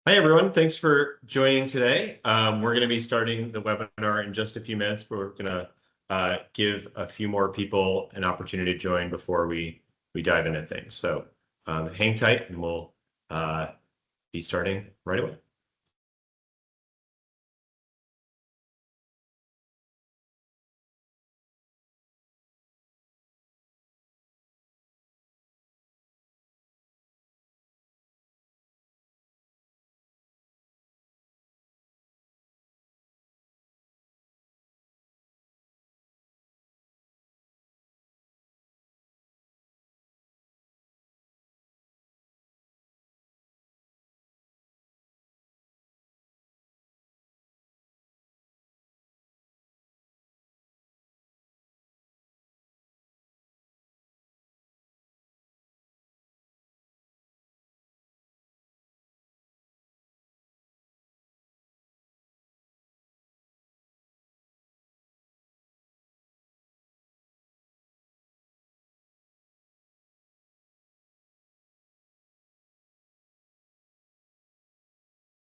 Hi, everyone. Thanks for joining today. We're going to be starting the webinar in just a few minutes, but we're going to give a few more people an opportunity to join before we dive into things. So hang tight and we'll be starting right away.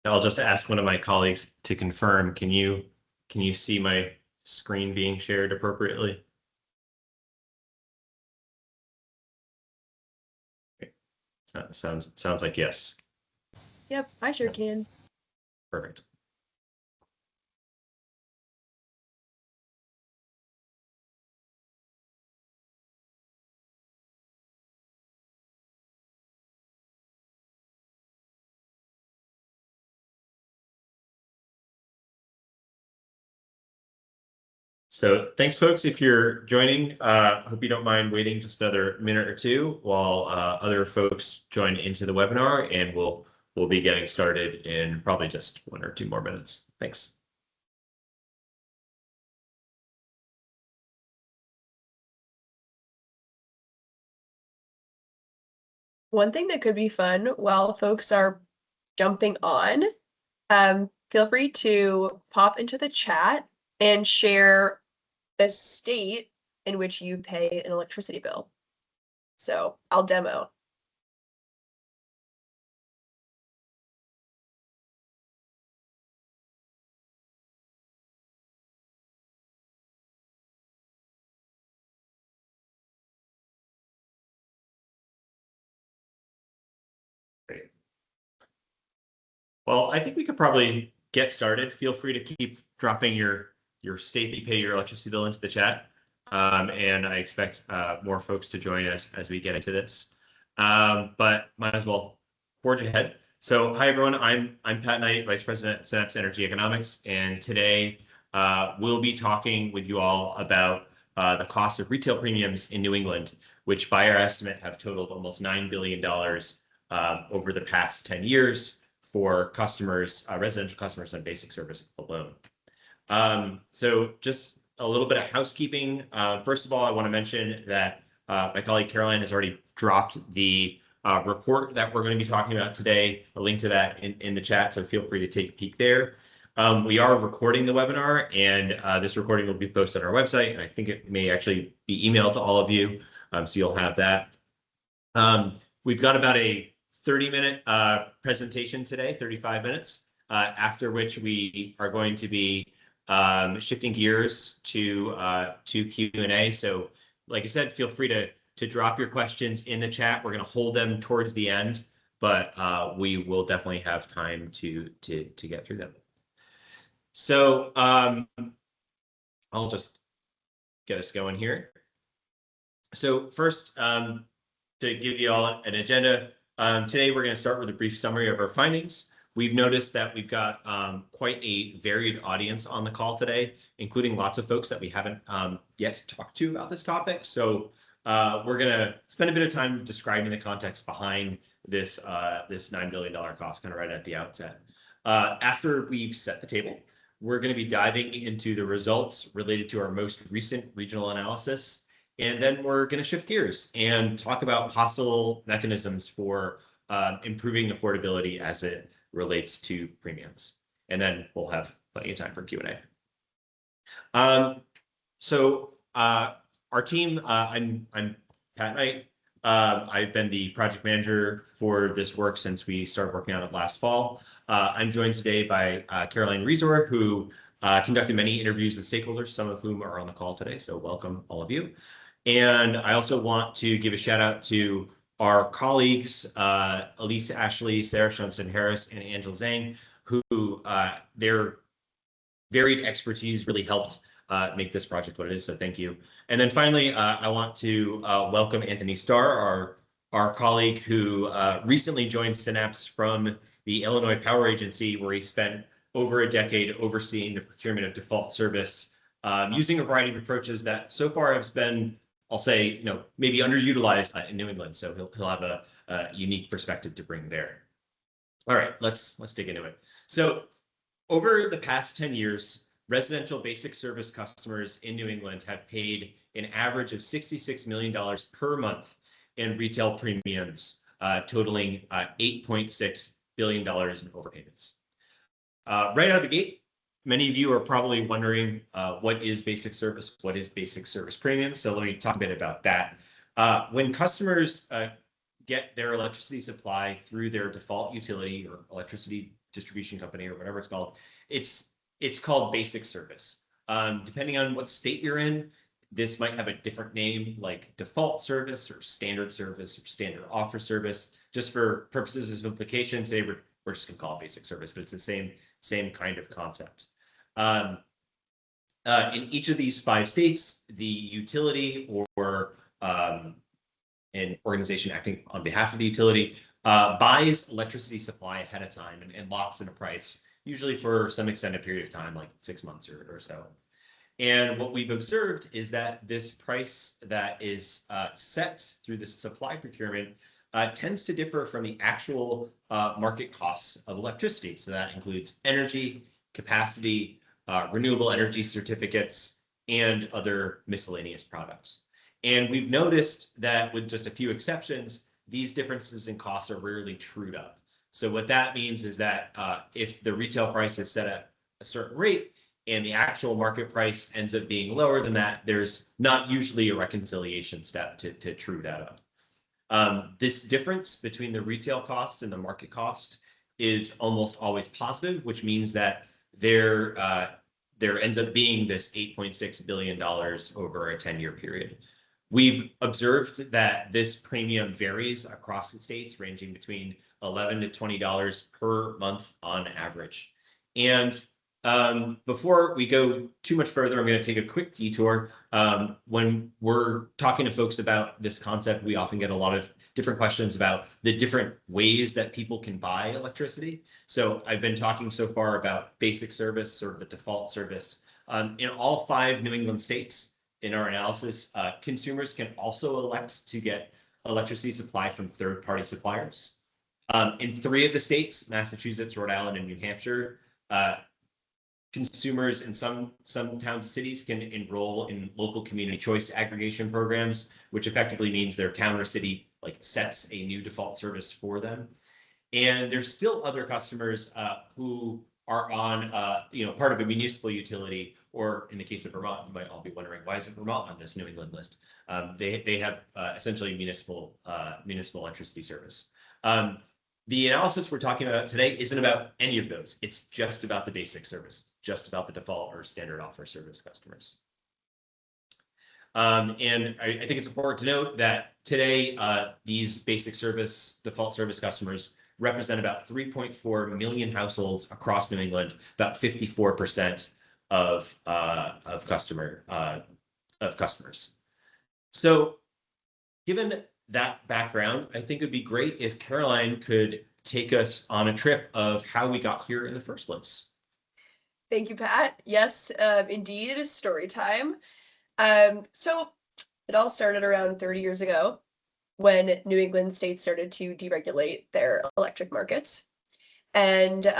I'll just ask one of my colleagues to confirm. Can you see my screen being shared appropriately? Okay. Sounds like yes. Yep, I sure can. Perfect. So thanks, folks, if you're joining. Hope you don't mind waiting just another minute or two while other folks join into the webinar, and we'll be getting started in probably just 1 or 2 more minutes. Thanks. One thing that could be fun while folks are jumping on, feel free to pop into the chat and share the state in which you pay an electricity bill. So I'll demo. Great. Well, I think we could probably get started. Feel free to keep dropping your state that you pay your electricity bill into the chat. And I expect more folks to join us as we get into this. But might as well forge ahead. So hi, everyone. I'm Pat Knight, Vice President at Synapse Energy Economics. And today we'll be talking with you all about the cost of retail premiums in New England, which by our estimate have totaled almost $9 billion over the past 10 years for customers, residential customers on basic service alone. So just a little bit of housekeeping. First of all, I want to mention that my colleague Caroline has already dropped the report that we're going to be talking about today, a link to that in the chat, so feel free to take a peek there. We are recording the webinar, and this recording will be posted on our website, and I think it may actually be emailed to all of you, so you'll have that. We've got about a 30-minute presentation today, 35 minutes, after which we are going to be shifting gears to Q&A. So like I said, feel free to drop your questions in the chat. We're going to hold them towards the end, but we will definitely have time to get through them. So I'll just get us going here. So first, to give you all an agenda, today we're going to start with a brief summary of our findings. We've noticed that we've got quite a varied audience on the call today, including lots of folks that we haven't yet talked to about this topic. So we're going to spend a bit of time describing the context behind this $9 billion cost, kind of right at the outset. After we've set the table, we're going to be diving into the results related to our most recent regional analysis. And then we're going to shift gears and talk about possible mechanisms for improving affordability as it relates to premiums. And then we'll have plenty of time for Q&A. So our team, I'm Pat Knight. I've been the project manager for this work since we started working on it last fall. I'm joined today by Caroline Riesor, who conducted many interviews with stakeholders, some of whom are on the call today. So welcome, all of you. And I also want to give a shout out to our colleagues, Elise Ashley, Sarah Johnson-Harris, and Angela Zhang, who their varied expertise really helped make this project what it is. So thank you. And then finally, I want to welcome Anthony Starr, our colleague who recently joined Synapse from the Illinois Power Agency, where he spent over a decade overseeing the procurement of default service, using a variety of approaches that so far have been, I'll say, maybe underutilized in New England. So he'll have a unique perspective to bring there. All right, let's dig into it. So over the past 10 years, residential basic service customers in New England have paid an average of $66 million per month in retail premiums, totaling $8.6 billion in overpayments. Right out of the gate, many of you are probably wondering what is basic service? What is basic service premium? So let me talk a bit about that. When customers get their electricity supply through their default utility or electricity distribution company or whatever it's called, it's called basic service. Depending on what state you're in, this might have a different name like default service or standard offer service. Just for purposes of simplification, today we're just gonna call it basic service, but it's the same kind of concept. In each of these 5 states, the utility or an organization acting on behalf of the utility buys electricity supply ahead of time and locks in a price, usually for some extended period of time, like 6 months or so. And what we've observed is that this price that is set through this supply procurement tends to differ from the actual market costs of electricity. So that includes energy, capacity, renewable energy certificates, and other miscellaneous products. And we've noticed that with just a few exceptions, these differences in costs are rarely trued up. So what that means is that if the retail price is set at a certain rate and the actual market price ends up being lower than that, there's not usually a reconciliation step to true that up. This difference between the retail cost and the market cost is almost always positive, which means that there ends up being this $8.6 billion over a 10-year period. We've observed that this premium varies across the states, ranging between $11 to $20 per month on average. And before we go too much further, I'm going to take a quick detour. When we're talking to folks about this concept, we often get a lot of different questions about the different ways that people can buy electricity. So I've been talking so far about basic service, sort of a default service. In all 5 New England states, in our analysis, consumers can also elect to get electricity supply from third-party suppliers. In 3 of the states, Massachusetts, Rhode Island, and New Hampshire, consumers in some towns and cities can enroll in local community choice aggregation programs, which effectively means their town or city sets a new default service for them. And there's still other customers who are on part of a municipal utility, or in the case of Vermont, you might all be wondering, why is it Vermont on this New England list? They have essentially municipal electricity service. The analysis we're talking about today isn't about any of those. It's just about the basic service, just about the default or standard offer service customers. And I think it's important to note that today, these basic service, default service customers represent about 3.4 million households across New England, about 54% of customers. So given that background, I think it'd be great if Caroline could take us on a trip of how we got here in the first place. Thank you, Pat. Yes, indeed, it is story time. So it all started around 30 years ago when New England states started to deregulate their electric markets. And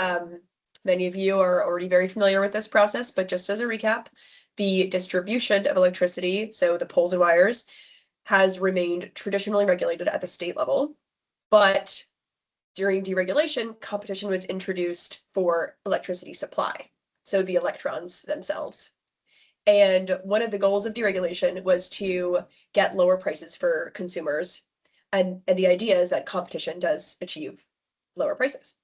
many of you are already very familiar with this process, but just as a recap, the distribution of electricity, so the poles and wires, has remained traditionally regulated at the state level. But during deregulation, competition was introduced for electricity supply, so the electrons themselves. And one of the goals of deregulation was to get lower prices for consumers And the idea is that competition does achieve lower prices.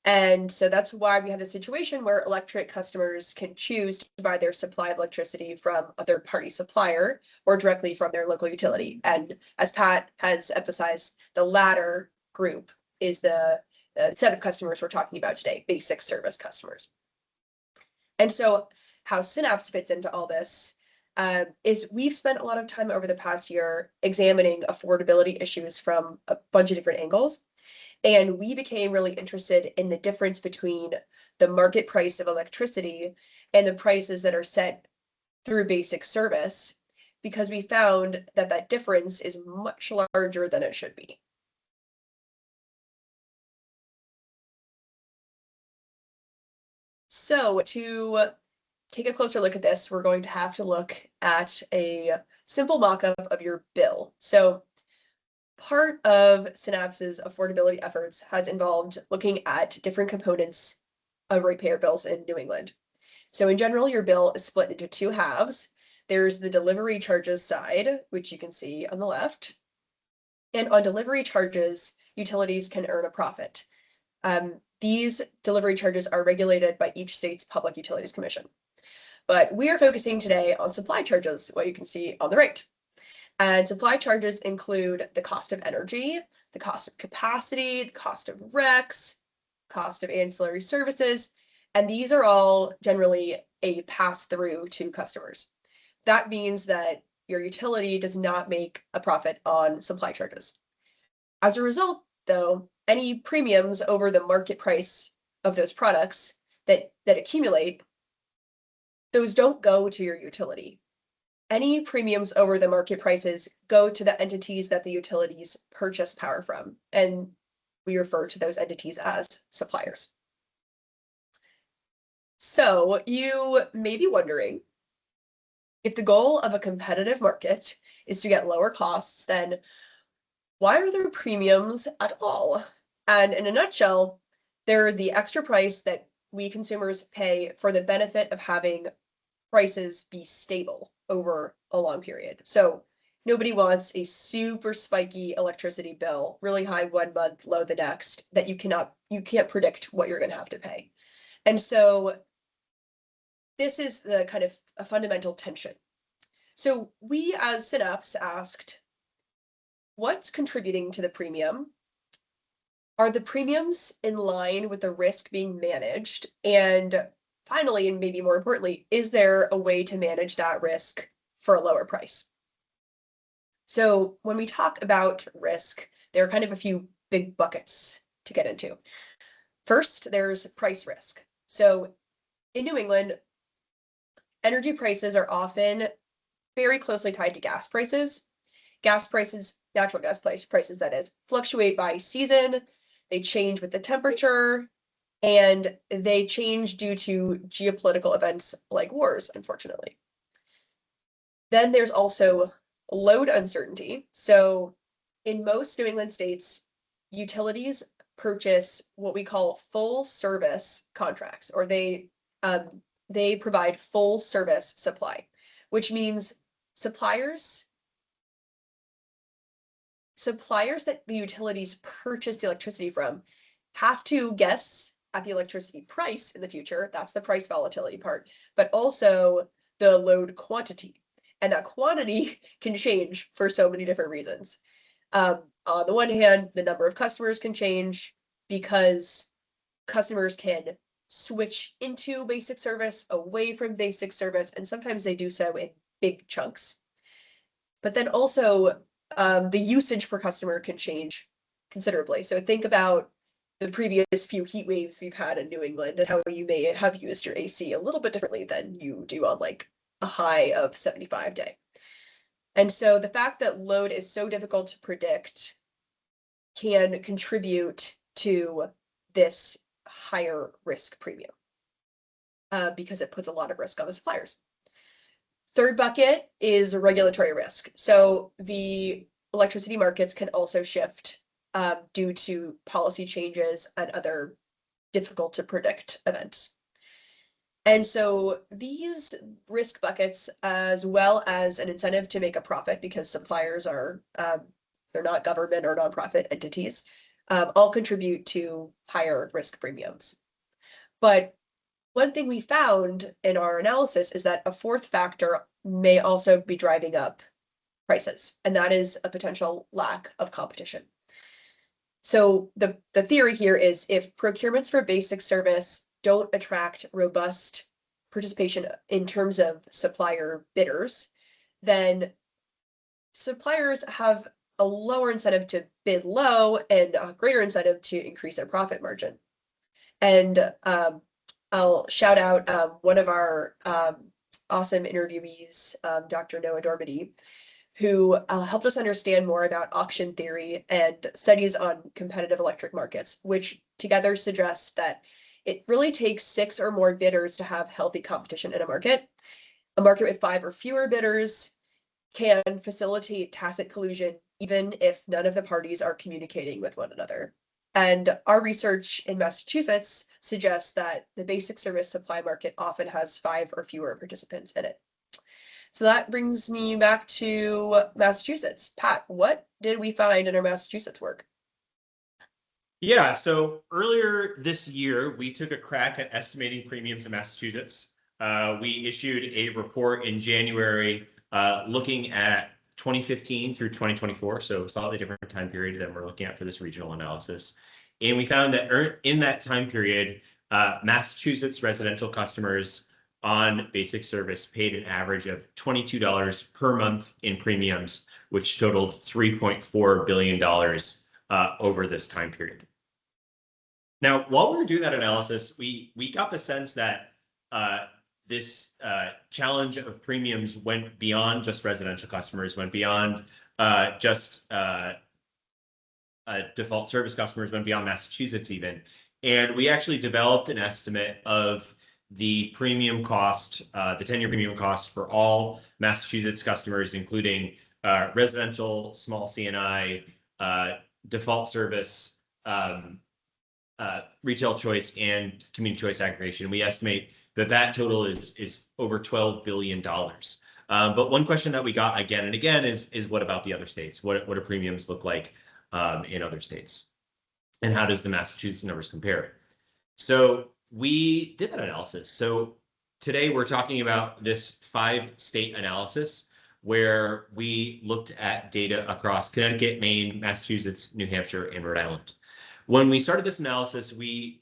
And so that's why we have a situation where electric customers can choose to buy their supply of electricity from a third-party supplier or directly from their local utility. And as Pat has emphasized, the latter group is the set of customers we're talking about today, basic service customers. And so how Synapse fits into all this is we've spent a lot of time over the past year examining affordability issues from a bunch of different angles. And we became really interested in the difference between the market price of electricity and the prices that are set through basic service, because we found that that difference is much larger than it should be. So to take a closer look at this, we're going to have to look at a simple mock-up of your bill. So part of Synapse's affordability efforts has involved looking at different components of ratepayer bills in New England. So in general, your bill is split into two halves. There's the delivery charges side, which you can see on the left. And on delivery charges, utilities can earn a profit. These delivery charges are regulated by each state's Public Utilities Commission. But we are focusing today on supply charges, what you can see on the right. And supply charges include the cost of energy, the cost of capacity, the cost of RECs, cost of ancillary services, and these are all generally a pass-through to customers. That means that your utility does not make a profit on supply charges. As a result, though, any premiums over the market price of those products that accumulate, those don't go to your utility. Any premiums over the market prices go to the entities that the utilities purchase power from, and we refer to those entities as suppliers. So you may be wondering, if the goal of a competitive market is to get lower costs, then why are there premiums at all? And in a nutshell, they're the extra price that we consumers pay for the benefit of having prices be stable over a long period. So nobody wants a super spiky electricity bill, really high one month, low the next, that you can't predict what you're going to have to pay. And so this is the kind of a fundamental tension. So we as Synapse asked, what's contributing to the premium? Are the premiums in line with the risk being managed? And finally, and maybe more importantly, is there a way to manage that risk for a lower price? So when we talk about risk, there are kind of a few big buckets to get into. First, there's price risk. So in New England, energy prices are often very closely tied to gas prices. Gas prices, natural gas prices, that is, fluctuate by season. They change with the temperature, and they change due to geopolitical events like wars, unfortunately. Then there's also load uncertainty. So in most New England states, utilities purchase what we call full service contracts, or they provide full service supply, which means suppliers that the utilities purchase the electricity from have to guess at the electricity price in the future. That's the price volatility part, but also the load quantity. And that quantity can change for so many different reasons. On the one hand, the number of customers can change because customers can switch into basic service, away from basic service, and sometimes they do so in big chunks. But then also the usage per customer can change considerably. So think about the previous few heat waves we've had in New England and how you may have used your AC a little bit differently than you do on like a high of 75 day. And so the fact that load is so difficult to predict can contribute to this higher risk premium because it puts a lot of risk on the suppliers. Third bucket is regulatory risk. So the electricity markets can also shift due to policy changes and other difficult to predict events. And so these risk buckets, as well as an incentive to make a profit because suppliers are they're not government or nonprofit entities, all contribute to higher risk premiums. But one thing we found in our analysis is that a fourth factor may also be driving up prices, and that is a potential lack of competition. So the theory here is if procurements for basic service don't attract robust participation in terms of supplier bidders, then suppliers have a lower incentive to bid low and a greater incentive to increase their profit margin. And I'll shout out one of our awesome interviewees, Dr. Noah Dormady, who helped us understand more about auction theory and studies on competitive electric markets, which together suggest that it really takes 6 or more bidders to have healthy competition in a market. A market with 5 or fewer bidders can facilitate tacit collusion, even if none of the parties are communicating with one another. And our research in Massachusetts suggests that the basic service supply market often has 5 or fewer participants in it. So that brings me back to Massachusetts. Pat, what did we find in our Massachusetts work? Yeah, so earlier this year, we took a crack at estimating premiums in Massachusetts. We issued a report in January looking at 2015 through 2024, so a slightly different time period than we're looking at for this regional analysis. And we found that in that time period, Massachusetts residential customers on basic service paid an average of $22 per month in premiums, which totaled $3.4 billion over this time period. Now, while we were doing that analysis, we got the sense that this challenge of premiums went beyond just residential customers, went beyond just default service customers, went beyond Massachusetts even. And we actually developed an estimate of the premium cost, the 10-year premium cost for all Massachusetts customers, including residential, small C&I, default service, retail choice, and community choice aggregation. We estimate that total is over $12 billion. But one question that we got again and again is what about the other states? What do premiums look like in other states? And how does the Massachusetts numbers compare? So we did that analysis. So today we're talking about this 5-state analysis where we looked at data across Connecticut, Maine, Massachusetts, New Hampshire, and Rhode Island. When we started this analysis, we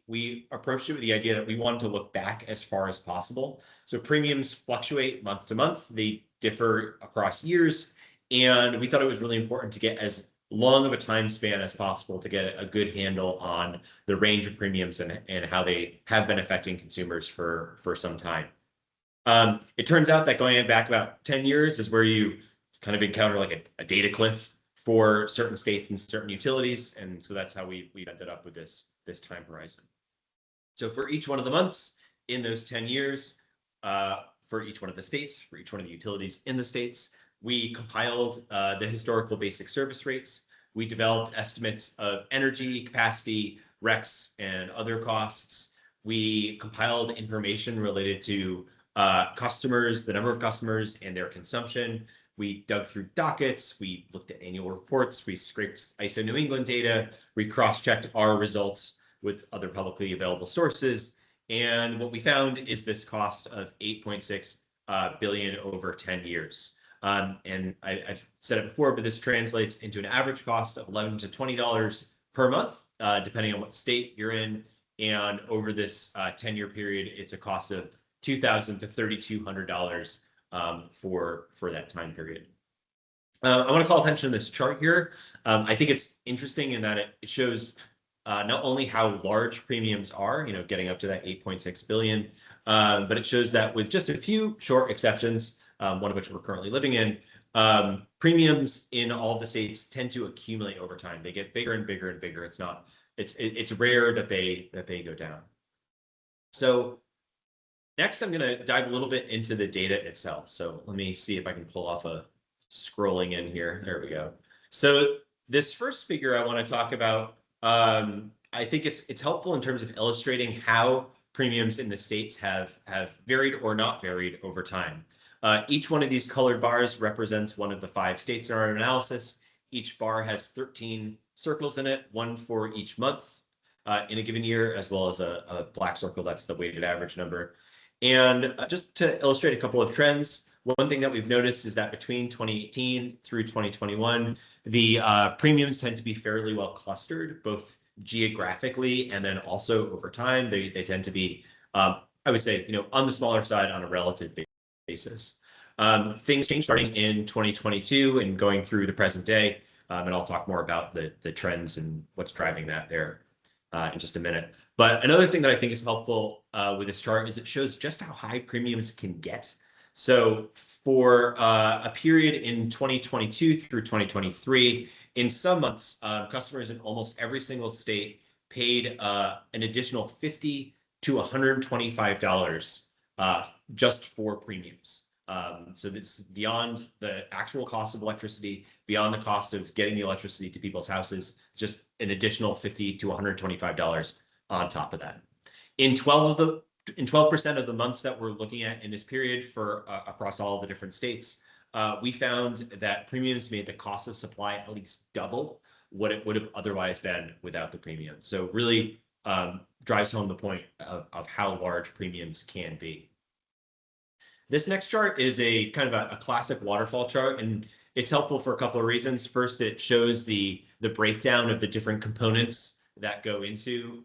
approached it with the idea that we wanted to look back as far as possible. So premiums fluctuate month to month. They differ across years. And we thought it was really important to get as long of a time span as possible to get a good handle on the range of premiums and how they have been affecting consumers for some time. It turns out that going back about 10 years is where you kind of encounter like a data cliff for certain states and certain utilities. And so that's how we've ended up with this time horizon. So for each one of the months in those 10 years, for each one of the states, for each one of the utilities in the states, we compiled the historical basic service rates. We developed estimates of energy, capacity, RECs, and other costs. We compiled information related to customers, the number of customers, and their consumption. We dug through dockets, we looked at annual reports, we scraped ISO New England data, we cross-checked our results with other publicly available sources. And what we found is this cost of $8.6 billion over 10 years. And I've said it before, but this translates into an average cost of $11 to $20 per month, depending on what state you're in. And over this 10-year period, it's a cost of $2,000 to $3,200 for that time period. I want to call attention to this chart here. I think it's interesting in that it shows not only how large premiums are, getting up to that 8.6 billion, but it shows that with just a few short exceptions, one of which we're currently living in, premiums in all of the states tend to accumulate over time. They get bigger and bigger and bigger. It's rare that they go down. So next, I'm going to dive a little bit into the data itself. So let me see if I can pull off a scrolling in here. There we go. So this first figure I want to talk about, I think it's helpful in terms of illustrating how premiums in the states have varied or not varied over time. Each one of these colored bars represents one of the 5 states in our analysis, Each bar has 13 circles in it, one for each month in a given year, as well as a black circle. That's the weighted average number. And just to illustrate a couple of trends, one thing that we've noticed is that between 2018 through 2021, the premiums tend to be fairly well clustered, both geographically and then also over time. They tend to be, I would say, on the smaller side on a relative basis. Things changed starting in 2022 and going through the present day. And I'll talk more about the trends and what's driving that there in just a minute. But another thing that I think is helpful with this chart is it shows just how high premiums can get. So for a period in 2022 through 2023, in some months, customers in almost every single state paid an additional $50 to $125 just for premiums. So this is beyond the actual cost of electricity, beyond the cost of getting the electricity to people's houses, just an additional $50 to $125 on top of that. In 12% of the months that we're looking at in this period for across all of the different states, we found that premiums made the cost of supply at least double what it would have otherwise been without the premium. So really drives home the point of how large premiums can be. This next chart is a kind of a classic waterfall chart, and it's helpful for a couple of reasons. First, it shows the breakdown of the different components that go into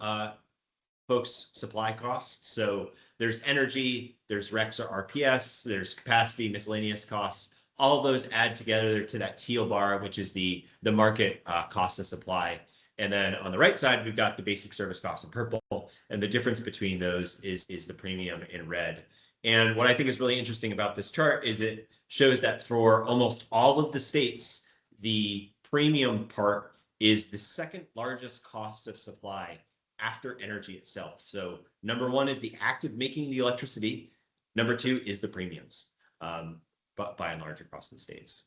folks' supply costs. So there's energy, there's REX or RPS, there's capacity, miscellaneous costs. All of those add together to that teal bar, which is the market cost of supply. And then on the right side, we've got the basic service cost in purple, and the difference between those is the premium in red. And what I think is really interesting about this chart is it shows that for almost all of the states, the premium part is the second largest cost of supply after energy itself. So number one is the act of making the electricity. Number two is the premiums, but by and large across the states.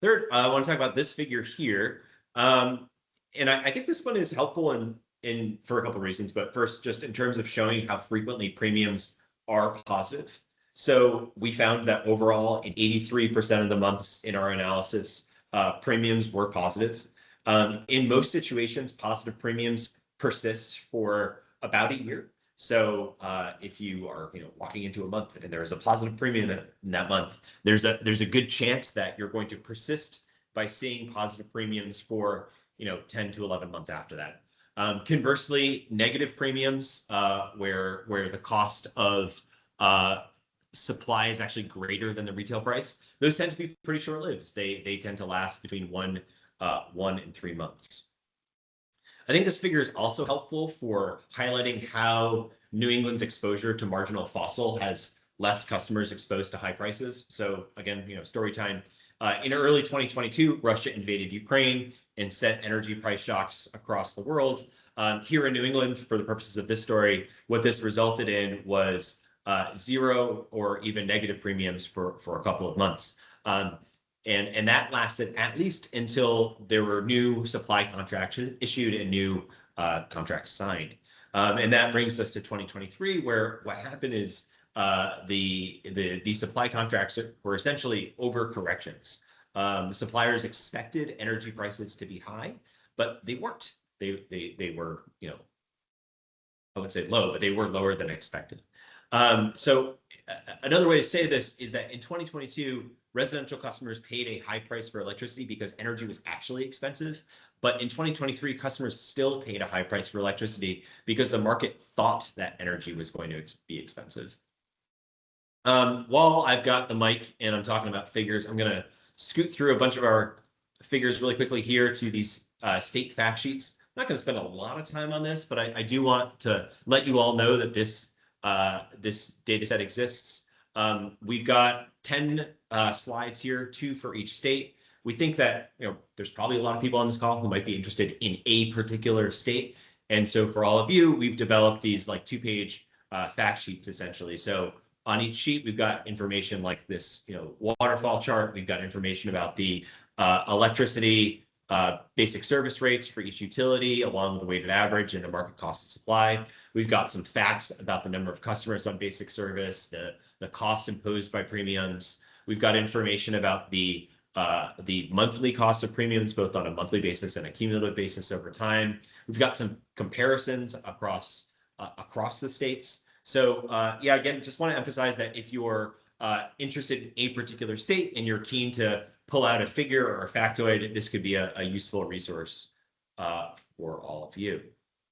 Third, I want to talk about this figure here. And I think this one is helpful in for a couple of reasons, but first, just in terms of showing how frequently premiums are positive. So we found that overall in 83% of the months in our analysis, premiums were positive. In most situations, positive premiums persist for about a year. So if you are walking into a month and there is a positive premium in that month, there's a good chance that you're going to persist by seeing positive premiums for 10 to 11 months after that. Conversely, negative premiums, where the cost of supply is actually greater than the retail price, those tend to be pretty short-lived. They tend to last between 1 and 3 months. I think this figure is also helpful for highlighting how New England's exposure to marginal fossil has left customers exposed to high prices. So again, story time. In early 2022, Russia invaded Ukraine and sent energy price shocks across the world. Here in New England, for the purposes of this story, what this resulted in was zero or even negative premiums for a couple of months. And that lasted at least until there were new supply contracts issued and new contracts signed. And that brings us to 2023, where what happened is the supply contracts were essentially overcorrections. Suppliers expected energy prices to be high, but they weren't. They were, I wouldn't say low, but they were lower than expected. So another way to say this is that in 2022, residential customers paid a high price for electricity because energy was actually expensive. But in 2023, customers still paid a high price for electricity because the market thought that energy was going to be expensive. While I've got the mic and I'm talking about figures, I'm going to scoot through a bunch of our figures really quickly here to these state fact sheets. I'm not going to spend a lot of time on this, but I do want to let you all know that this data set exists. We've got 10 slides here, 2 for each state. We think that there's probably a lot of people on this call who might be interested in a particular state. And so for all of you, we've developed these like 2-page fact sheets essentially. So on each sheet, we've got information like this, waterfall chart. We've got information about the electricity basic service rates for each utility, along with the weighted average and the market cost of supply. We've got some facts about the number of customers on basic service, the costs imposed by premiums. We've got information about the the monthly cost of premiums, both on a monthly basis and a cumulative basis over time. We've got some comparisons across the states. So yeah, again, just want to emphasize that if you're interested in a particular state and you're keen to pull out a figure or a factoid, this could be a useful resource for all of you.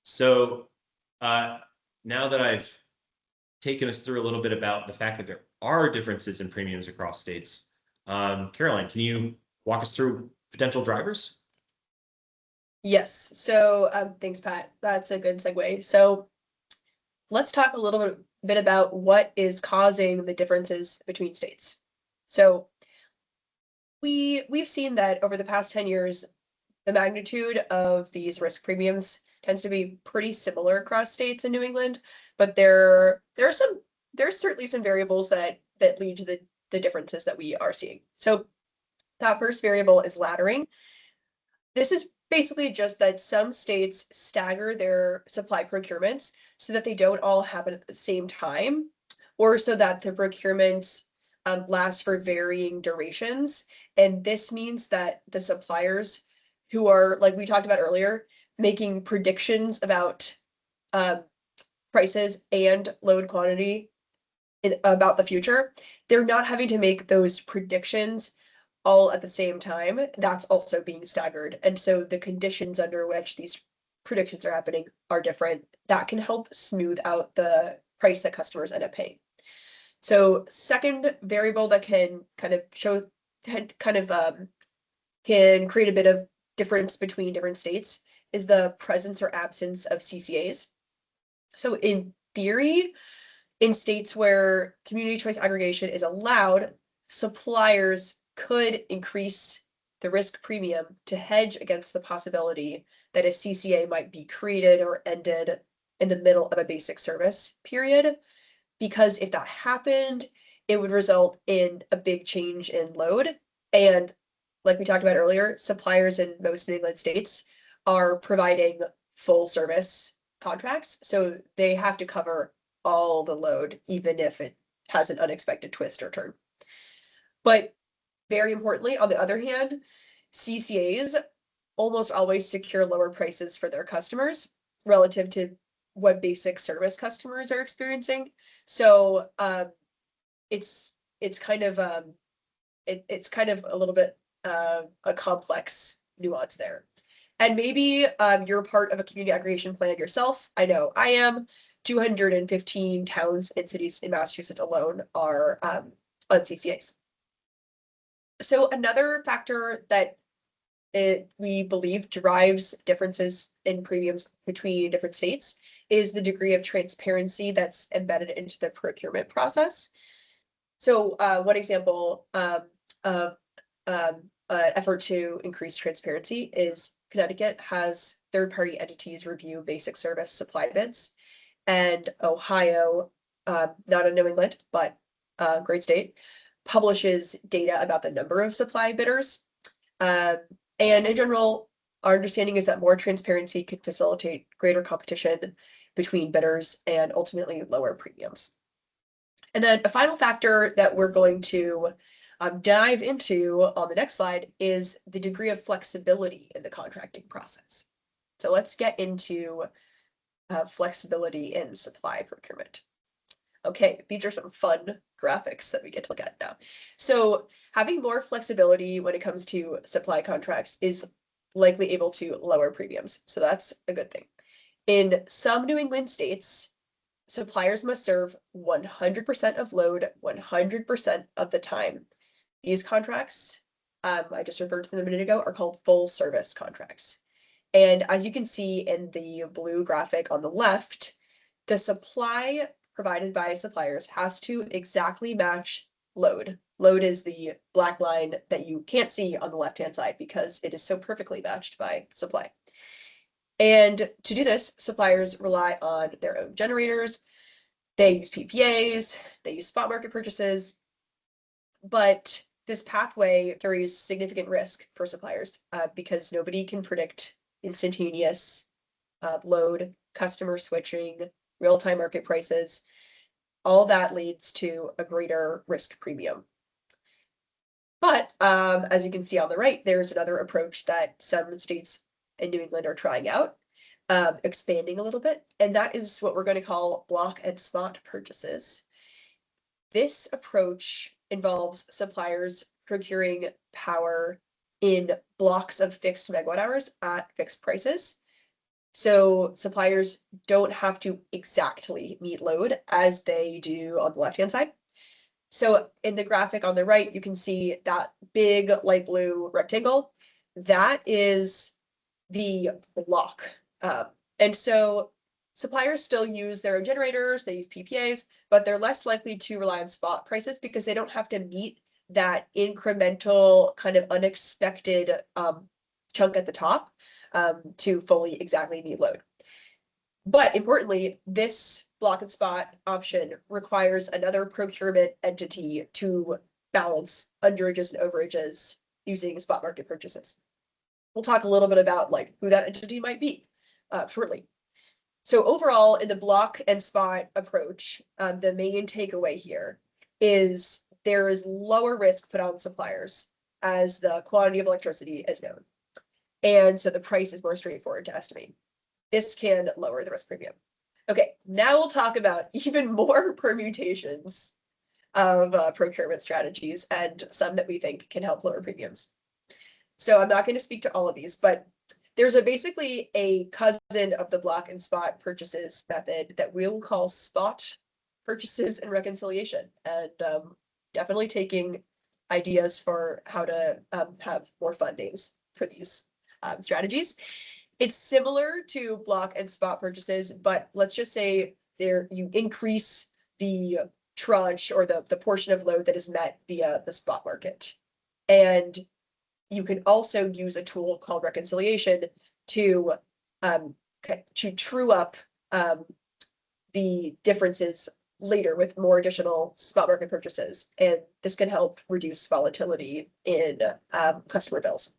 So now that I've taken us through a little bit about the fact that there are differences in premiums across states, Caroline, can you walk us through potential drivers? Yes. So thanks, Pat. That's a good segue. So let's talk a little bit about what is causing the differences between states. So we've seen that over the past 10 years, the magnitude of these risk premiums tends to be pretty similar across states in New England, but there's certainly some variables that lead to the differences that we are seeing. So that first variable is laddering. This is basically just that some states stagger their supply procurements so that they don't all happen at the same time, or so that the procurements last for varying durations. And this means that the suppliers who are, like we talked about earlier, making predictions about prices and load quantity about the future, they're not having to make those predictions all at the same time. That's also being staggered. And so the conditions under which these predictions are happening are different. That can help smooth out the price that customers end up paying. So second variable that can kind of can create a bit of difference between different states is the presence or absence of CCAs. So in theory, in states where community choice aggregation is allowed, suppliers could increase the risk premium to hedge against the possibility that a CCA might be created or ended in the middle of a basic service period. Because if that happened, it would result in a big change in load. And like we talked about earlier, suppliers in most New England states are providing full service contracts. So they have to cover all the load, even if it has an unexpected twist or turn. But very importantly, on the other hand, CCAs almost always secure lower prices for their customers relative to what basic service customers are experiencing. So it's kind of it's kind of a little bit a complex nuance there. And maybe you're part of a community aggregation plan yourself. I know I am. 215 towns and cities in Massachusetts alone are on CCAs. So another factor that we believe drives differences in premiums between different states is the degree of transparency that's embedded into the procurement process. So one example of an effort to increase transparency is Connecticut has third-party entities review basic service supply bids, and Ohio, not in New England, but a great state, publishes data about the number of supply bidders. And in general, our understanding is that more transparency could facilitate greater competition between bidders and ultimately lower premiums. And then a final factor that we're going to dive into on the next slide is the degree of flexibility in the contracting process. So let's get into flexibility in supply procurement. Okay, these are some fun graphics that we get to look at now. So having more flexibility when it comes to supply contracts is likely able to lower premiums. So that's a good thing. In some New England states, suppliers must serve 100% of load 100% of the time. These contracts, I just referred to them a minute ago, are called full service contracts. And as you can see in the blue graphic on the left, the supply provided by suppliers has to exactly match load. Load is the black line that you can't see on the left-hand side because it is so perfectly matched by supply. And to do this, suppliers rely on their own generators. They use PPAs, they use spot market purchases, but this pathway carries significant risk for suppliers because nobody can predict instantaneous load, customer switching, real-time market prices. All that leads to a greater risk premium. But as you can see on the right, there's another approach that some states in New England are trying out, expanding a little bit, and that is what we're going to call block and spot purchases. This approach involves suppliers procuring power in blocks of fixed megawatt hours at fixed prices. So suppliers don't have to exactly meet load as they do on the left-hand side. So in the graphic on the right, you can see that big light blue rectangle. That is the block. And so suppliers still use their own generators, they use PPAs, but they're less likely to rely on spot prices because they don't have to meet that incremental kind of unexpected chunk at the top to fully exactly meet load. But importantly, this block and spot option requires another procurement entity to balance underages and overages using spot market purchases. We'll talk a little bit about like who that entity might be shortly. So overall, in the block and spot approach, the main takeaway here is there is lower risk put on suppliers as the quantity of electricity is known. And so the price is more straightforward to estimate. This can lower the risk premium. Okay, now we'll talk about even more permutations of procurement strategies and some that we think can help lower premiums. So I'm not going to speak to all of these, but there's basically a cousin of the block and spot purchases method that we'll call spot purchases and reconciliation, and definitely taking ideas for how to have more fundings for these strategies. It's similar to block and spot purchases, but let's just say there you increase the tranche or the portion of load that is met via the spot market. And you can also use a tool called reconciliation to true up the differences later with more additional spot market purchases. And this can help reduce volatility in customer bills.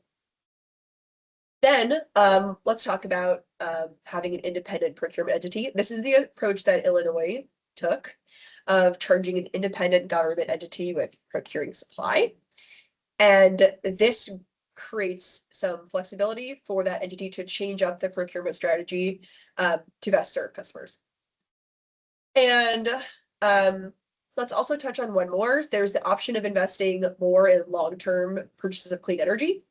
Then let's talk about having an independent procurement entity. This is the approach that Illinois took of charging an independent government entity with procuring supply. And this creates some flexibility for that entity to change up the procurement strategy to best serve customers. And let's also touch on one more. There's the option of investing more in long-term purchases of clean energy.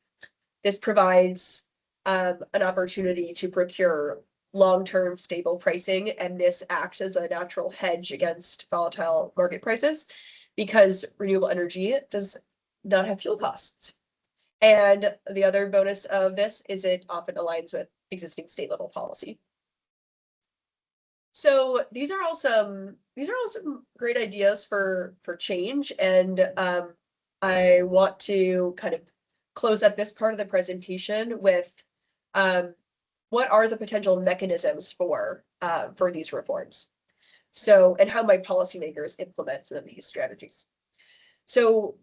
This provides an opportunity to procure long-term stable pricing, and this acts as a natural hedge against volatile market prices because renewable energy does not have fuel costs. And the other bonus of this is it often aligns with existing state level policy. So these are all some great ideas for change, and I want to kind of close up this part of the presentation with what are the potential mechanisms for these reforms? So, and how might policymakers implement some of these strategies? So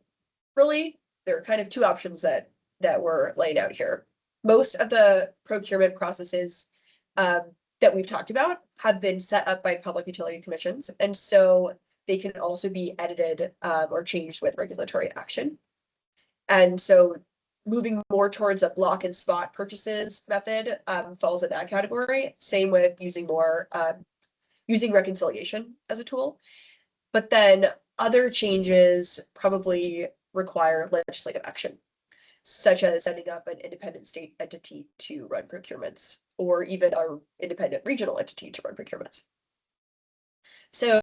really, there are kind of two options that we're laying out here. Most of the procurement processes that we've talked about have been set up by public utility commissions, and so they can also be edited or changed with regulatory action. And so moving more towards a block and spot purchases method falls in that category. Same with using more using reconciliation as a tool. But then other changes probably require legislative action, such as setting up an independent state entity to run procurements, or even an independent regional entity to run procurements. So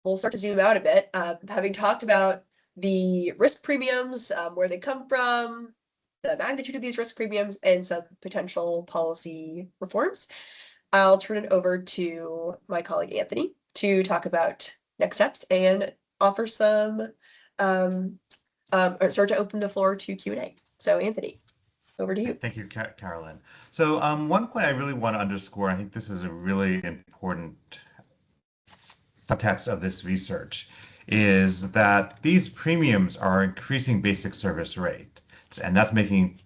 we'll start to zoom out a bit. Having talked about the risk premiums, where they come from, the magnitude of these risk premiums, and some potential policy reforms, I'll turn it over to my colleague Anthony to talk about next steps and offer some, or start to open the floor to Q&A. So Anthony, over to you. Thank you, Carolyn. So one point I really want to underscore, I think this is a really important subtext of this research, is that these premiums are increasing basic service rates, and that's making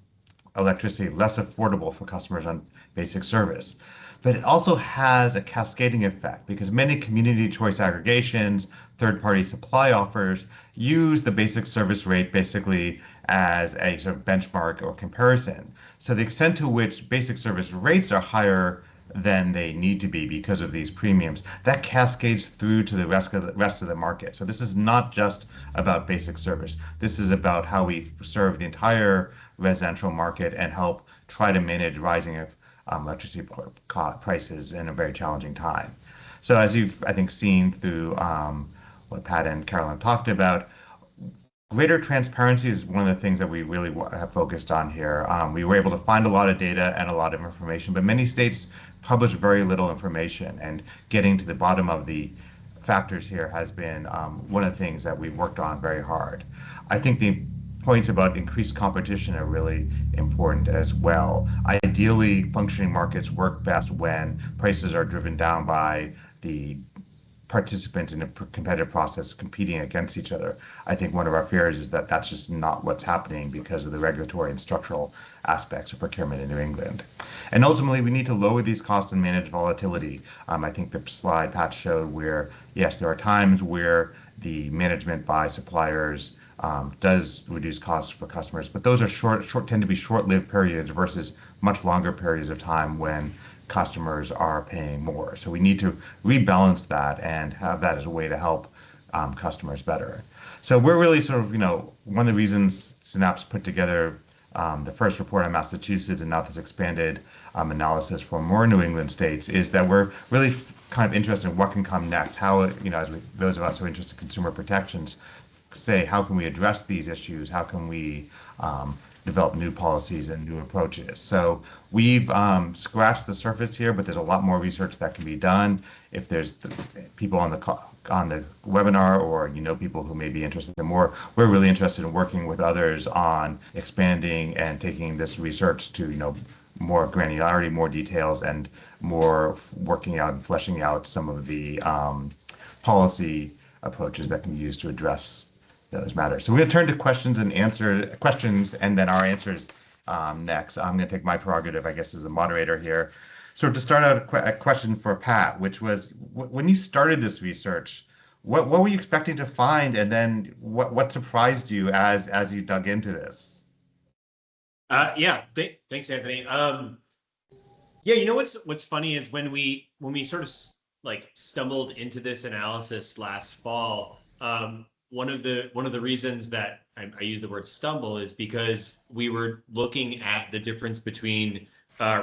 electricity less affordable for customers on basic service. but it also has a cascading effect because many community choice aggregations, third-party supply offers use the basic service rate basically as a sort of benchmark or comparison. So the extent to which basic service rates are higher than they need to be because of these premiums, that cascades through to the rest of the market. So this is not just about basic service. This is about how we serve the entire residential market and help try to manage rising electricity prices in a very challenging time. So as you've, I think, seen through what Pat and Carolyn talked about, greater transparency is one of the things that we really have focused on here. We were able to find a lot of data and a lot of information, but many states publish very little information, and getting to the bottom of the factors here has been one of the things that we've worked on very hard. I think the points about increased competition are really important as well. Ideally, functioning markets work best when prices are driven down by the participants in a competitive process competing against each other. I think one of our fears is that that's just not what's happening because of the regulatory and structural aspects of procurement in New England. And ultimately, we need to lower these costs and manage volatility. I think the slide Pat showed where, yes, there are times where the management by suppliers does reduce costs for customers, but those are tend to be short-lived periods versus much longer periods of time when customers are paying more. So we need to rebalance that and have that as a way to help customers better. So we're really sort of, one of the reasons Synapse put together the first report on Massachusetts and now this expanded analysis for more New England states is that we're really kind of interested in what can come next. How, those of us who are interested in consumer protections say, how can we address these issues? How can we develop new policies and new approaches? So we've scratched the surface here, but there's a lot more research that can be done. If there's people on the webinar, or people who may be interested in more, we're really interested in working with others on expanding and taking this research to more granularity, more details, and more working out and fleshing out some of the policy approaches that can be used to address those matters. So we're going to turn to questions and then our answers next. I'm going to take my prerogative, I guess, as the moderator here. So to start out, a question for Pat, which was, when you started this research, what were you expecting to find, and then what surprised you as you dug into this? Thanks, Anthony. Yeah, what's funny is when we sort of stumbled into this analysis last fall, one of the reasons that I use the word stumble is because we were looking at the difference between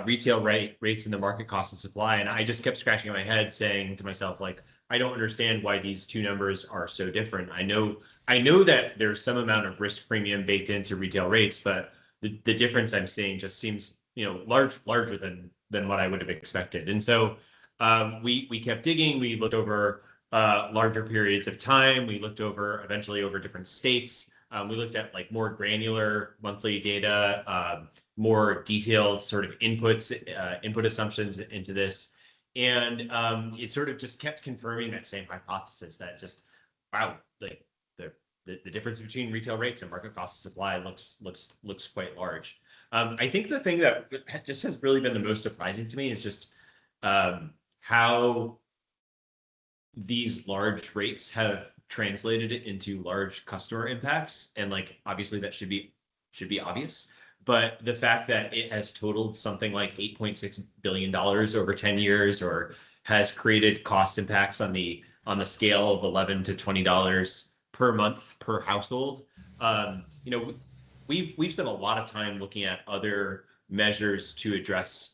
retail rates and the market cost of supply, and I just kept scratching my head, saying to myself, I don't understand why these two numbers are so different. I know that there's some amount of risk premium baked into retail rates, but the difference I'm seeing just seems larger than what I would have expected. And so we kept digging. We looked over larger periods of time. We looked eventually over different states. We looked at more granular monthly data, more detailed sort of input assumptions into this. And it sort of just kept confirming that same hypothesis that just, wow, the difference between retail rates and market cost of supply looks quite large. I think the thing that just has really been the most surprising to me is just how these large rates have translated it into large customer impacts. And obviously that should be obvious, but the fact that it has totaled something like $8.6 billion over 10 years, or has created cost impacts on the scale of $11 to $20 per month per household. We've spent a lot of time looking at other measures to address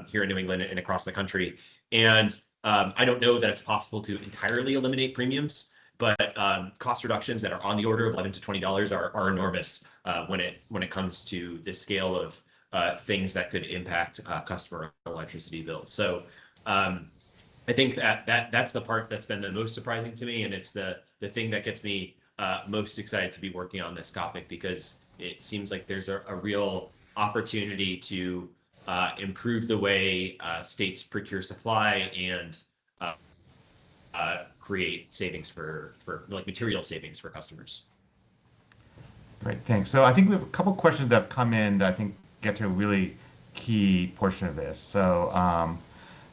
here in New England and across the country. And I don't know that it's possible to entirely eliminate premiums, but cost reductions that are on the order of $11 to $20 are enormous when it comes to the scale of things that could impact customer electricity bills. So I think that's the part that's been the most surprising to me, and it's the thing that gets me most excited to be working on this topic, because it seems like there's a real opportunity to improve the way states procure supply and create savings for material savings for customers. Great, thanks. So I think we have a couple questions that have come in that I think get to a really key portion of this. So,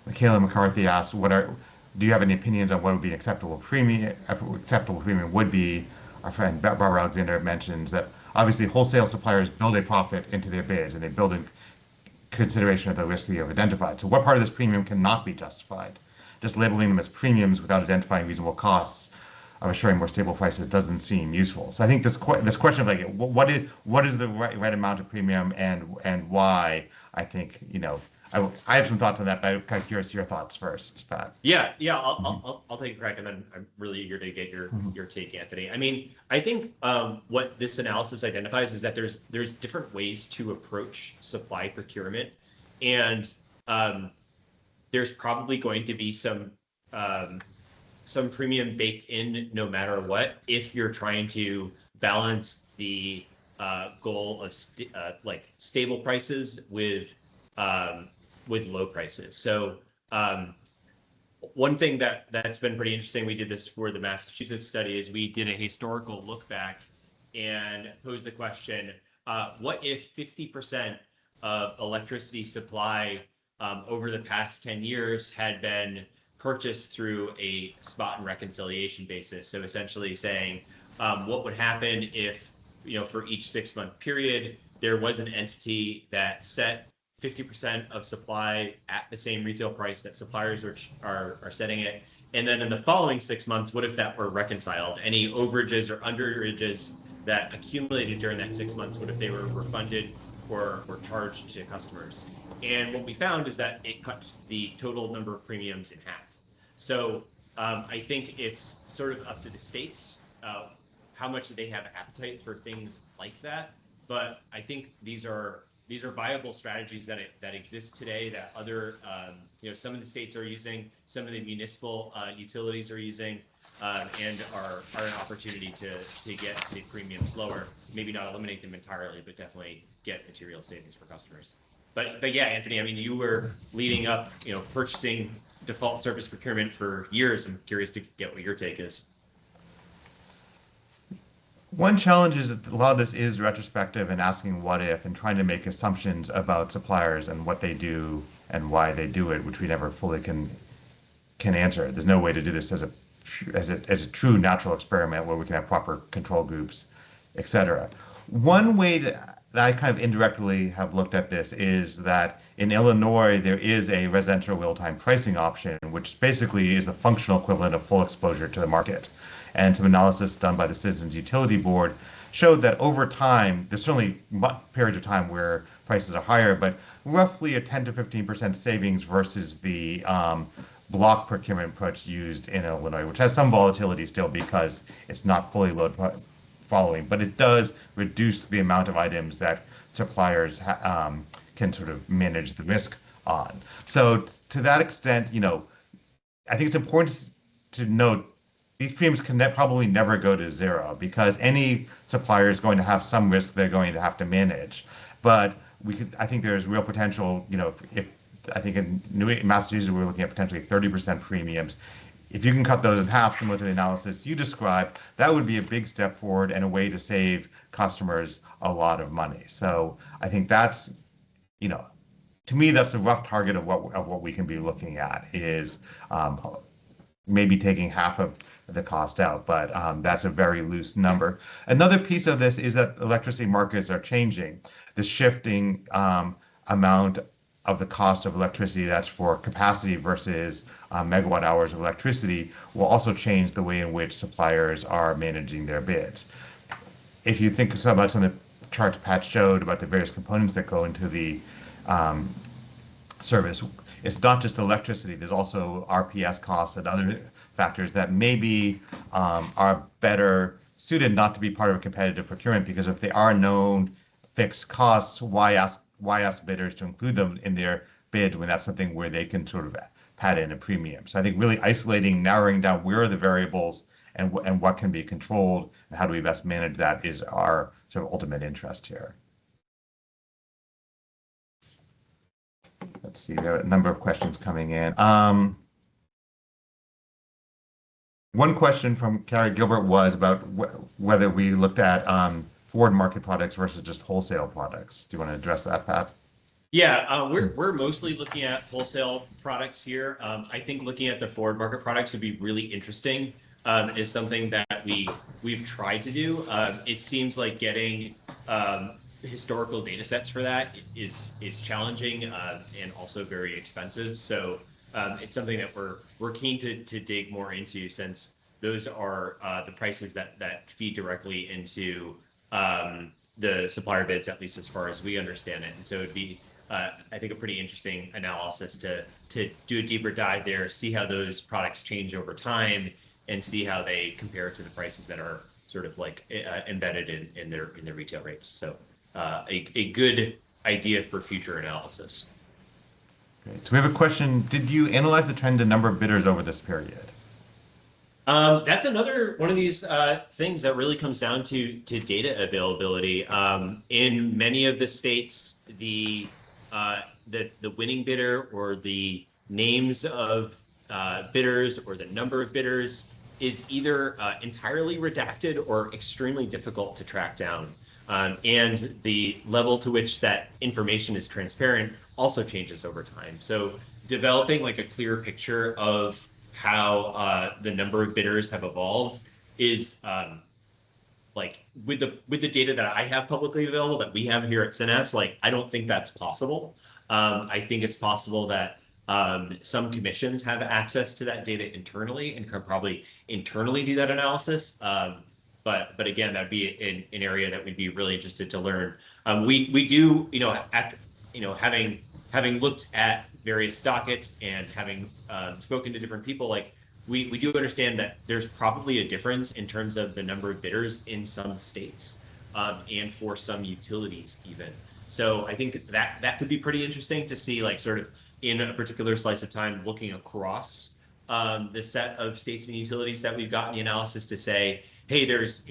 Michaela McCarthy asked, do you have any opinions on what would be an acceptable premium? Acceptable premium would be. Our friend Barbara Alexander mentions that obviously wholesale suppliers build a profit into their bids, and they build in consideration of the risks that you have identified. So, what part of this premium cannot be justified? Just labeling them as premiums without identifying reasonable costs of assuring more stable prices doesn't seem useful. So I think this question of like what is the right amount of premium and why, I think, I have some thoughts on that, but I'm kind of curious your thoughts first, Pat. Yeah, I'll take a crack, and then I'm really eager to get your take, Anthony. I mean, I think what this analysis identifies is that there's different ways to approach supply procurement, and there's probably going to be some premium baked in no matter what if you're trying to balance the goal of stable prices with low prices. So one thing that's been pretty interesting, we did this for the Massachusetts study, is we did a historical look back and posed the question, what if 50% of electricity supply over the past 10 years had been purchased through a spot and reconciliation basis? So essentially saying, what would happen if, for each 6-month period, there was an entity that set 50% of supply at the same retail price that suppliers are setting it. And then in the following 6 months, what if that were reconciled? Any overages or underages that accumulated during that 6 months, what if they were refunded or charged to customers? And what we found is that it cut the total number of premiums in half. So I think it's sort of up to the states how much they have appetite for things like that. But I think these are viable strategies that exist today that other some of the states are using, some of the municipal utilities are using, and are an opportunity to get the premiums lower. Maybe not eliminate them entirely, but definitely get material savings for customers. But yeah, Anthony, I mean, you were leading up, purchasing default service procurement for years. I'm curious to get what your take is. One challenge is that a lot of this is retrospective and asking what if and trying to make assumptions about suppliers and what they do and why they do it, which we never fully can answer. There's no way to do this as a true natural experiment where we can have proper control groups, etc. One way that I kind of indirectly have looked at this is that in Illinois, there is a residential real-time pricing option, which basically is the functional equivalent of full exposure to the market. And some analysis done by the Citizens Utility Board showed that over time, there's certainly periods of time where prices are higher, but roughly a 10 to 15% savings versus the block procurement approach used in Illinois, which has some volatility still because it's not fully load following, but it does reduce the amount of items that suppliers can sort of manage the risk on. So to that extent, I think it's important to note these premiums can probably never go to zero because any supplier is going to have some risk they're going to have to manage. But I think there's real potential, if I think in Massachusetts, we're looking at potentially 30% premiums. If you can cut those in half, similar to the analysis you described, that would be a big step forward and a way to save customers a lot of money. So I think that's, to me, that's a rough target of what we can be looking at is maybe taking half of the cost out, but that's a very loose number. Another piece of this is that electricity markets are changing. The shifting amount of the cost of electricity that's for capacity versus megawatt hours of electricity will also change the way in which suppliers are managing their bids. If you think about some of the charts Pat showed about the various components that go into the service, it's not just electricity. There's also RPS costs and other factors that maybe are better suited not to be part of a competitive procurement, because if they are known fixed costs, why ask bidders to include them in their bid when that's something where they can sort of pad in a premium? So I think really isolating, narrowing down where are the variables and what can be controlled and how do we best manage that is our sort of ultimate interest here. Let's see, we have a number of questions coming in. One question from Carrie Gilbert was about whether we looked at forward market products versus just wholesale products. Do you want to address that, Pat? Yeah, we're mostly looking at wholesale products here. I think looking at the forward market products would be really interesting. Is something that we've tried to do. It seems like getting historical data sets for that is challenging and also very expensive. So it's something that we're keen to dig more into, since those are the prices that feed directly into the supplier bids, at least as far as we understand it. And so it'd be I think a pretty interesting analysis to do a deeper dive there, see how those products change over time, and see how they compare to the prices that are sort of like embedded in their retail rates. So a good idea for future analysis. Great. So we have a question. Did you analyze the trend in number of bidders over this period? That's another one of these things that really comes down to data availability. In many of the states, the winning bidder or the names of bidders or the number of bidders is either entirely redacted or extremely difficult to track down. And the level to which that information is transparent also changes over time. So developing like a clear picture of how the number of bidders have evolved is like with the data that I have publicly available that we have here at Synapse, like I don't think that's possible. I think it's possible that some commissions have access to that data internally and can probably internally do that analysis. But again, that'd be an area that we'd be really interested to learn. We do, having looked at various dockets and having spoken to different people, like we do understand that there's probably a difference in terms of the number of bidders in some states and for some utilities even. So I think that could be pretty interesting to see, like sort of in a particular slice of time, looking across the set of states and utilities that we've got in the analysis to say, hey, there's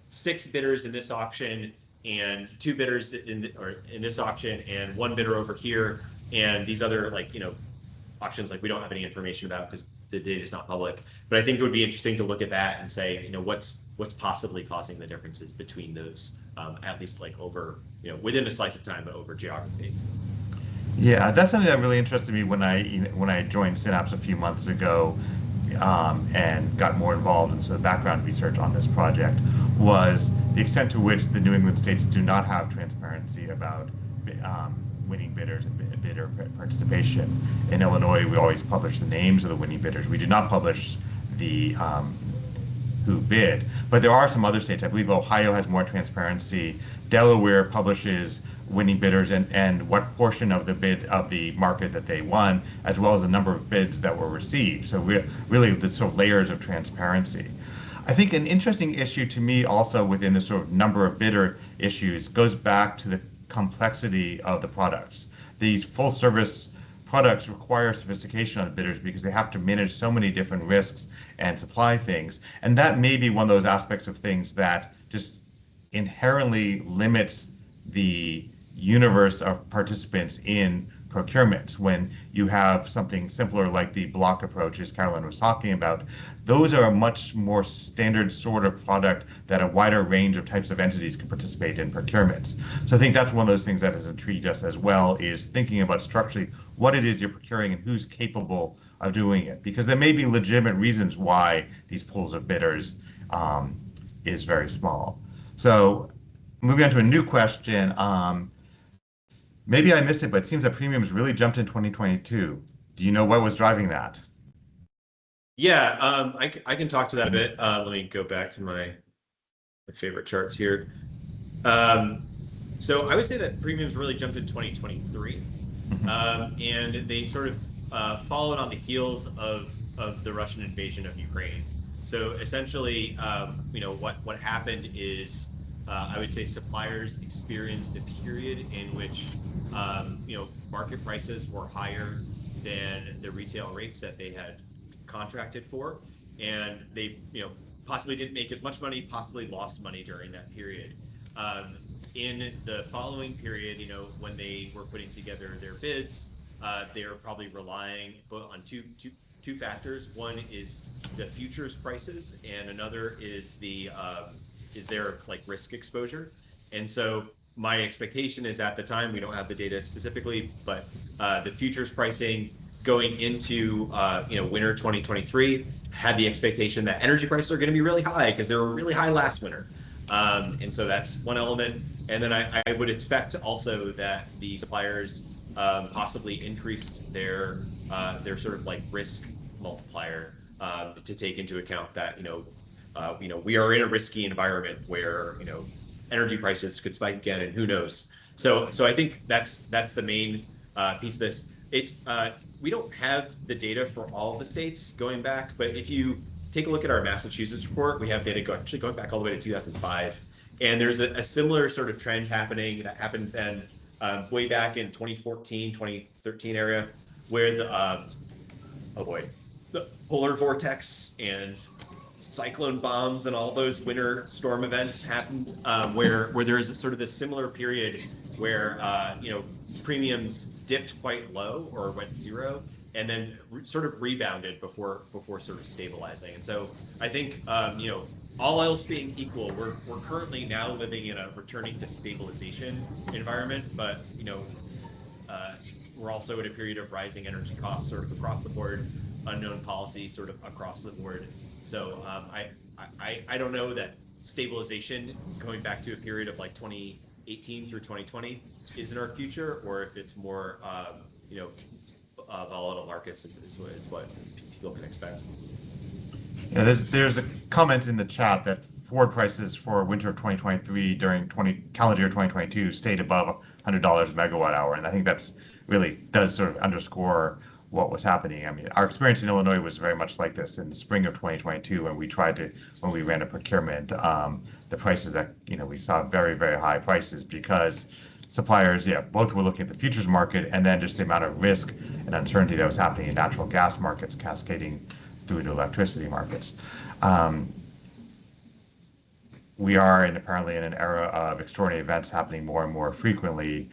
6 bidders in this auction and 2 bidders in this auction and 1 bidder over here, and these other auctions we don't have any information about because the data is not public. But I think it would be interesting to look at that and say, what's possibly causing the differences between those, at least over within a slice of time, but over geography. Yeah, that's something that really interested me when I joined Synapse a few months ago, and got more involved in the background research on this project, was the extent to which the New England states do not have transparency about winning bidders and bidder participation. In Illinois, we always publish the names of the winning bidders. We do not publish the who bid, but there are some other states. I believe Ohio has more transparency. Delaware publishes winning bidders and what portion of the bid of the market that they won, as well as the number of bids that were received. So really the sort of layers of transparency. I think an interesting issue to me also within the sort of number of bidder issues goes back to the complexity of the products. These full service products require sophistication on the bidders because they have to manage so many different risks and supply things. And that may be one of those aspects of things that just inherently limits the universe of participants in procurements. When you have something simpler like the block approach, as Carolyn was talking about, those are a much more standard sort of product that a wider range of types of entities can participate in procurements. So I think that's one of those things that has intrigued us as well, is thinking about structurally what it is you're procuring and who's capable of doing it. Because there may be legitimate reasons why these pools of bidders is very small. So moving on to a new question. Maybe I missed it, but it seems that premiums really jumped in 2022. Do you know what was driving that? Yeah, I can talk to that a bit. Let me go back to my favorite charts here. So I would say that premiums really jumped in 2023, and they sort of followed on the heels of the Russian invasion of Ukraine. So essentially, what happened is, I would say suppliers experienced a period in which market prices were higher than the retail rates that they had contracted for, and they possibly didn't make as much money, possibly lost money during that period. In the following period, when they were putting together their bids, they were probably relying on two factors. One is the futures prices, and another is the their like risk exposure. And so my expectation is at the time, we don't have the data specifically, but the futures pricing going into winter 2023 had the expectation that energy prices are going to be really high because they were really high last winter. And so that's one element. And then I would expect also that the suppliers possibly increased their sort of like risk multiplier to take into account that we are in a risky environment where energy prices could spike again, and who knows. So I think that's the main piece of this. It's we don't have the data for all of the states going back, but if you take a look at our Massachusetts report, we have data actually going back all the way to 2005. And there's a similar sort of trend happening that happened then way back in 2014, 2013 area, where the polar vortex and cyclone bombs and all those winter storm events happened, where there's sort of this similar period where premiums dipped quite low or went zero, and then sort of rebounded before sort of stabilizing. And so I think all else being equal, we're currently now living in a returning to stabilization environment, but we're also in a period of rising energy costs sort of across the board, unknown policy sort of across the board. So I don't know that stabilization going back to a period of like 2018 through 2020 is in our future, or if it's more volatile markets is what people can expect. Yeah, there's a comment in the chat that forward prices for winter of 2023 during calendar year 2022 stayed above $100 a megawatt hour, and I think that's really does sort of underscore what was happening. I mean, our experience in Illinois was very much like this in the spring of 2022 when we ran a procurement. The prices that we saw very, very high prices because suppliers, both were looking at the futures market and then just the amount of risk and uncertainty that was happening in natural gas markets cascading through to electricity markets. We are apparently in an era of extraordinary events happening more and more frequently.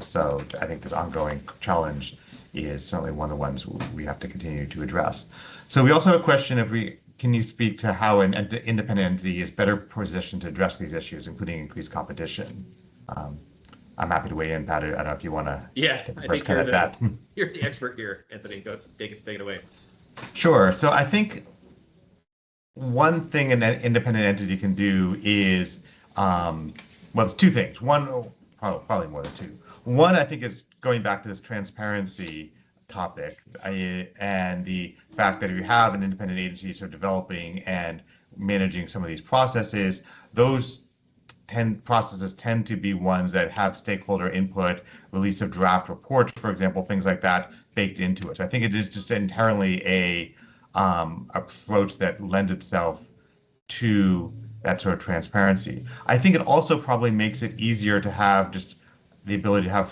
So I think this ongoing challenge is certainly one of the ones we have to continue to address. So we also have a question, can you speak to how an independent entity is better positioned to address these issues, including increased competition? I'm happy to weigh in, Pat. I don't know if you want to take the first cut at that. You're the expert here, Anthony. Go take it away. Sure. So I think one thing an independent entity can do is, it's two things. One, probably more than two. One, I think, is going back to this transparency topic and the fact that if you have an independent agency sort of developing and managing some of these processes, those processes tend to be ones that have stakeholder input, release of draft reports, for example, things like that baked into it. So I think it is just inherently a approach that lends itself to that sort of transparency. I think it also probably makes it easier to have just the ability to have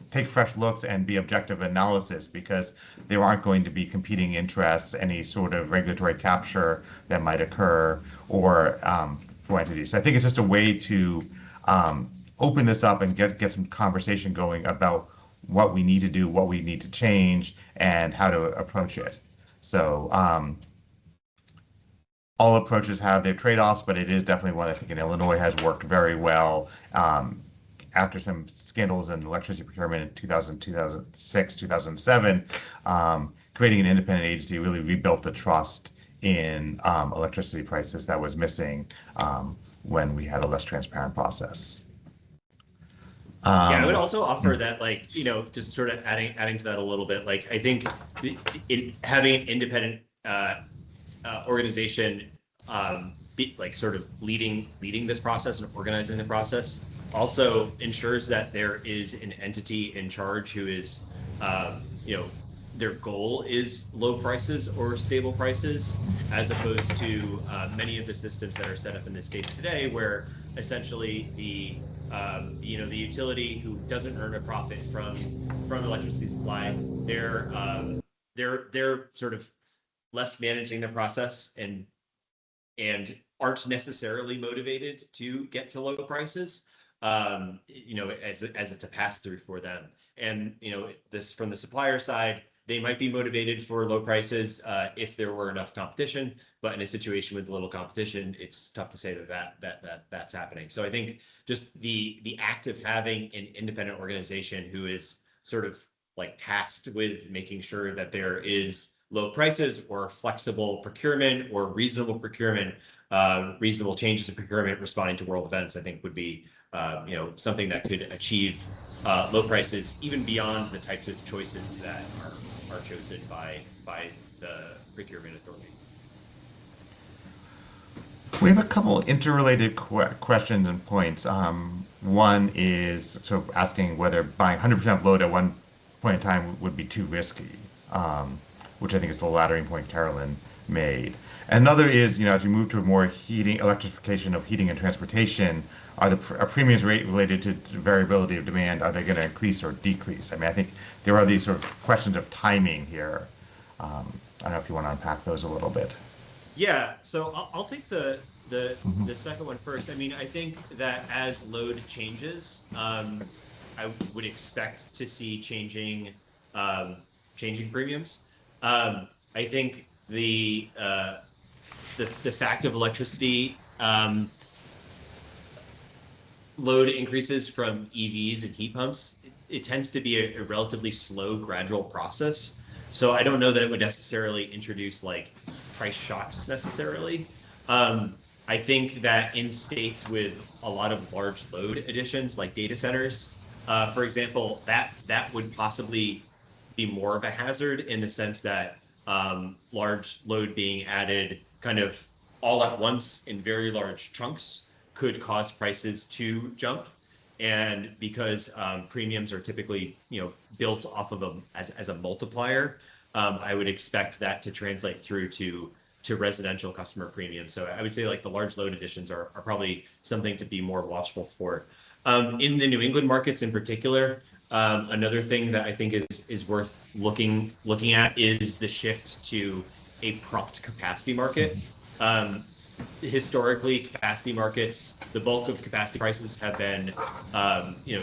take fresh looks and be objective analysis because there aren't going to be competing interests, any sort of regulatory capture that might occur or for entities. So I think it's just a way to open this up and get some conversation going about what we need to do, what we need to change, and how to approach it. So all approaches have their trade-offs, but it is definitely one I think in Illinois has worked very well. After some scandals in electricity procurement in 2006, 2007, creating an independent agency really rebuilt the trust in electricity prices that was missing when we had a less transparent process. I would also offer that, just sort of adding to that a little bit. I think having an independent organization, sort of leading this process and organizing the process, also ensures that there is an entity in charge who is, their goal is low prices or stable prices, as opposed to many of the systems that are set up in the states today, where essentially the utility who doesn't earn a profit from electricity supply, they're sort of left managing the process and aren't necessarily motivated to get to low prices. As it's a pass through for them. And this from the supplier side, they might be motivated for low prices if there were enough competition, but in a situation with little competition, it's tough to say that's happening. So I think just the act of having an independent organization who is sort of like tasked with making sure that there is low prices or flexible procurement or reasonable procurement, reasonable changes in procurement responding to world events, I think would be something that could achieve low prices even beyond the types of choices that are chosen by the procurement authority. We have a couple interrelated questions and points. One is sort of asking whether buying 100% load at one point in time would be too risky, which I think is the lattering point Carolyn made. Another is, as we move to more electrification of heating and transportation, are premiums rate related to variability of demand, are they going to increase or decrease? I mean, I think there are these sort of questions of timing here. I don't know if you want to unpack those a little bit. Yeah, so I'll take the second one first. I mean, I think that as load changes, I would expect to see changing premiums. I think the fact of electricity load increases from EVs and heat pumps, it tends to be a relatively slow, gradual process. So I don't know that it would necessarily introduce like price shocks necessarily. I think that in states with a lot of large load additions, like data centers, for example, that would possibly be more of a hazard in the sense that large load being added kind of all at once in very large chunks could cause prices to jump. And because premiums are typically built off of as a multiplier, I would expect that to translate through to residential customer premiums. So I would say like the large load additions are probably something to be more watchful for. In the New England markets in particular, another thing that I think is worth looking at is the shift to a prompt capacity market. Historically, capacity markets, the bulk of capacity prices have been,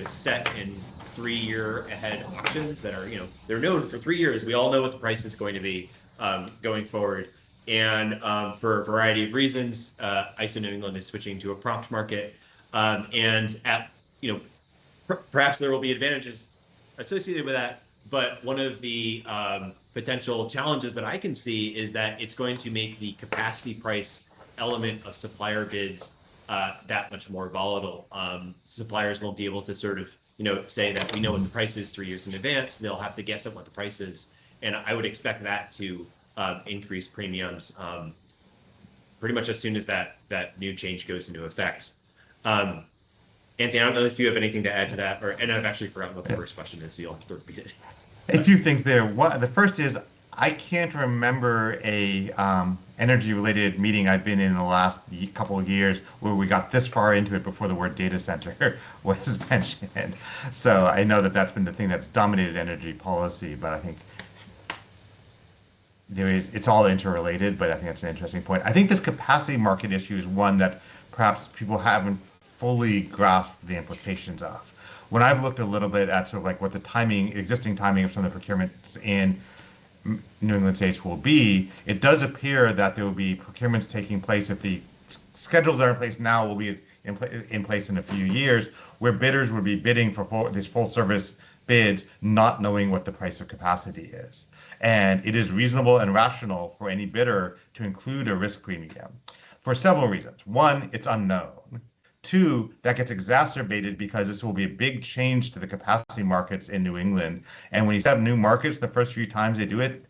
set in 3-year ahead auctions that are, they're known for 3 years. We all know what the price is going to be going forward. And for a variety of reasons, ISO New England is switching to a prompt market. And perhaps there will be advantages associated with that. But one of the potential challenges that I can see is that it's going to make the capacity price element of supplier bids that much more volatile. Suppliers won't be able to sort of, say that we know what the price is 3 years in advance. They'll have to guess at what the price is. And I would expect that to increase premiums pretty much as soon as that new change goes into effect. Anthony, I don't know if you have anything to add to that, and I've actually forgotten what the first question is, so you'll have to repeat it. A few things there. The first is I can't remember a energy-related meeting I've been in the last couple of years where we got this far into it before the word data center was mentioned. So I know that that's been the thing that's dominated energy policy, but I think it's all interrelated, but I think that's an interesting point. I think this capacity market issue is one that perhaps people haven't fully grasped the implications of. When I've looked a little bit at sort of like what the existing timing of some of the procurements in New England states will be, it does appear that there will be procurements taking place if the schedules that are in place now will be in place in a few years, where bidders would be bidding for these full service bids, not knowing what the price of capacity is. And it is reasonable and rational for any bidder to include a risk premium for several reasons. One, it's unknown. Two, that gets exacerbated because this will be a big change to the capacity markets in New England. And when you set up new markets, the first few times they do it,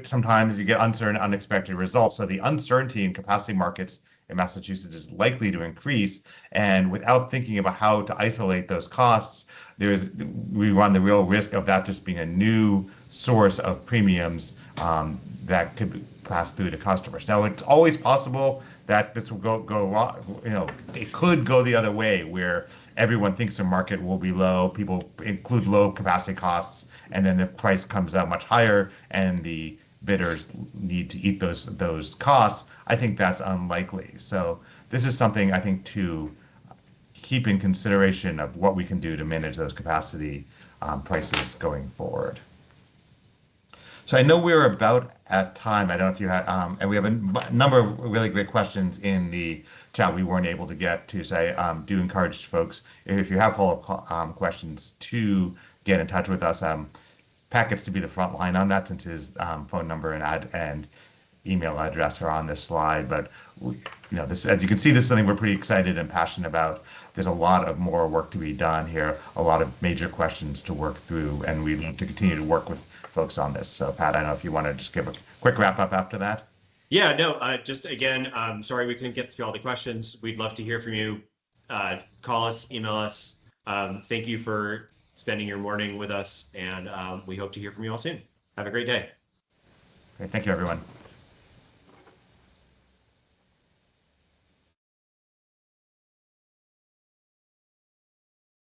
sometimes you get uncertain, unexpected results. So the uncertainty in capacity markets in Massachusetts is likely to increase. And without thinking about how to isolate those costs, we run the real risk of that just being a new source of premiums that could pass through to customers. Now, it's always possible that this will go wrong. It could go the other way where everyone thinks the market will be low, people include low capacity costs, and then the price comes out much higher and the bidders need to eat those costs. I think that's unlikely. So this is something I think to keep in consideration of what we can do to manage those capacity prices going forward. So I know we're about at time. I don't know if you had, and we have a number of really great questions in the chat we weren't able to get to. So I do encourage folks, if you have follow-up questions, to get in touch with us. Pat gets to be the front line on that since his phone number and email address are on this slide. But this, as you can see, this is something we're pretty excited and passionate about. There's a lot of more work to be done here, a lot of major questions to work through, and we'd love to continue to work with folks on this. So, Pat, I don't know if you want to just give a quick wrap up after that. Yeah, no, just again, sorry we couldn't get through all the questions. We'd love to hear from you. Call us, email us. Thank you for spending your morning with us, and we hope to hear from you all soon. Have a great day. Okay, thank you, everyone.